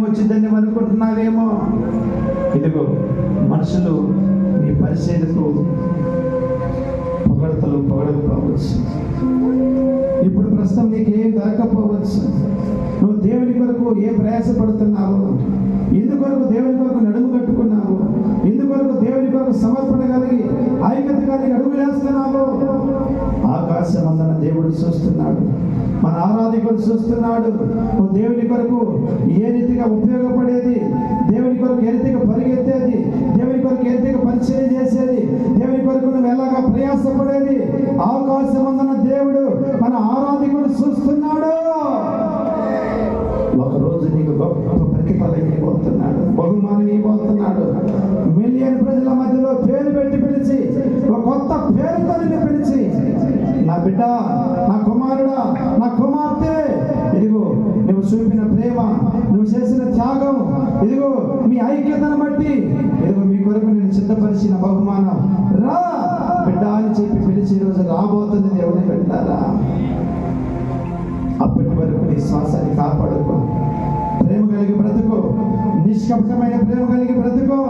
వచ్చిందని అనుకుంటున్నావేమో. ఇదిగో మనుషులు నీ పరిచర్యకు పొగడకపోవచ్చు. ఇప్పుడు ప్రస్తుతం నీకేం దొరకపోవచ్చు. నువ్వు దేవుని కొరకు ఏం ప్రయాసపడుతున్నావు, ఎందుకొరకు దేవుని కొరకు నడుము కట్టుకున్నావు, ఎందుకొరకు దేవుని కొరకు సమర్పణ కలిగి ఐక్యత కలిగి అడుగులేస్తున్నావు. ఆకాశమందున దేవుడు చూస్తున్నాడు, మన ఆరాధికుడు చూస్తున్నాడు. నువ్వు దేవుని కొరకు ఏ రీతిగా ఉపయోగపడేది, దేవుని కొరకు ఏ రీతిగా పరిగెత్తేది, దేవుని కొరకు ఏ రీతిగా పరిచయం చేసేది, దేవుని కొరకు నువ్వు ఎలాగా ప్రయాసపడేది ఆకాశమందున దేవుడు మన ఆరాధికుడు చూస్తున్నాడు. ఒకరోజు నీకు గొప్ప ప్రతిఫలం ఇవ్వబోతున్నాడు, బహుమానం ఇవ్వబోతున్నాడు. మిలియన్ ప్రజల మధ్యలో పేరు పెట్టి పిలిచి, ఒక కొత్త పేరుతో పిలిచి, నా బిడ్డ, నా కుమారుడా, నా కుమార్తె, ఇదిగో నువ్వు చూపిన ప్రేమ, నువ్వు చేసిన త్యాగం, ఇదిగో మీ ఐక్యతను బట్టి ఇదిగో మీ కొరకు నేను సిద్ధపరిచిన బహుమానం, రా బిడ్డ అని చెప్పి పిలిచి ఈరోజు రాబోతుంది. దేవుని పెట్టారా? అప్పటి వరకు నీ శ్వాసాన్ని కాపాడుకో, ప్రేమ కలిగి బ్రతుకో, నిష్కపటమైన ప్రేమ కలిగి బ్రతుకో,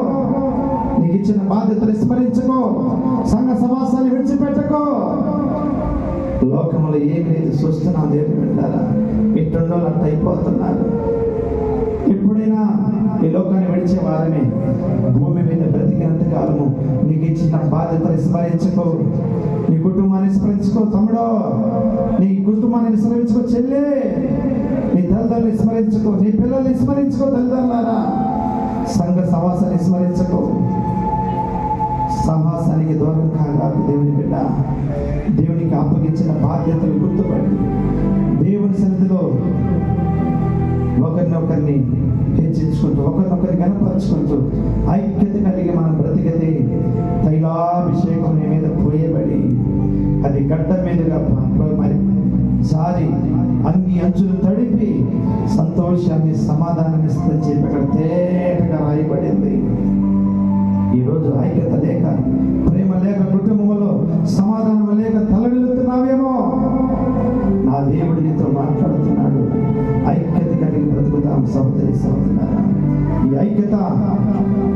నీకు ఇచ్చిన బాధ్యతలు స్మరించుకో, సంఘ సమాసాన్ని విడిచిపెట్టుకో. లోకంలో ఏమి లేదు చూస్తున్నాం. దేవుని పెట్టారా? ఇట్టుండో అట్ట అయిపోతున్నారు. ఎప్పుడైనా ఈ లోకాన్ని విడిచే వారమే. భూమి మీద బ్రతికినంత కాలము నీకు ఇచ్చిన బాధ్యతలు స్మరించుకో, నీ కుటుంబాన్ని స్మరించుకో తమ్ముడో, నీ కుటుంబాన్ని స్మరించుకో చెల్లి, నీ తల్లిదండ్రులు స్మరించుకో, నీ పిల్లల్ని స్మరించుకో తల్లిదండ్రులారా, సంఘ సమాసాన్ని స్మరించుకో. సమాసానికి దూరం కాదు దేవుని బిడ్డ. దేవునికి అప్పగించిన బాధ్యతలు గుర్తుపట్టి దేవుని సన్నిధిలో ఒకరినొకరిని హెచ్చించుకుంటూ, ఒకరినొకరిని కనపరుచుకుంటూ ఐక్యత కలిగి మనం బ్రతికితే తైలాభిషేకం నీ మీద పోయబడి అది గడ్డ మీదుగా మరి జారి అంగి అంచులు తడిపి సంతోషాన్ని సమాధానాన్ని ఇస్తుందని చెప్పి అక్కడ తేటగా రాయబడింది. ఈరోజు ఐక్యత లేక, ప్రేమ లేక, కుటుంబంలో సమాధానం లేక తలడిల్లుతున్నావేమో. నా దేవుడు నీతో మాట్లాడుతున్నాడు. ఐక్యత కలిగి బ్రతుకుతాం సహోదరి సహోదరులారా. ఈ ఐక్యత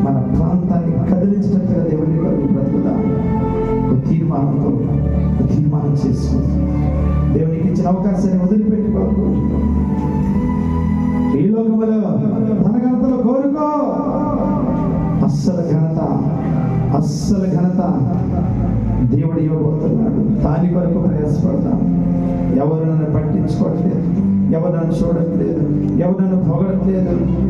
మన ప్రాంతాన్ని కదిలించినట్టుగా దేవుని కొరకు బ్రతుకుతాం. తీర్మానంతో తీర్మానం చేసుకుంటాం. దేవునికి ఇచ్చిన అవకాశాన్ని వదిలిపెట్టుకోకు. ఈ లోకములో తన ఘనతలో కోరుకో. అస్సలు ఘనత దేవుడు ఇవ్వబోతున్నాడు. దాని కొరకు ప్రయాసపడతాం. ఎవరు నన్ను పట్టించుకోవట్లేదు, ఎవరు నన్ను చూడట్లేదు, ఎవరు నన్ను పొగడట్లేదు.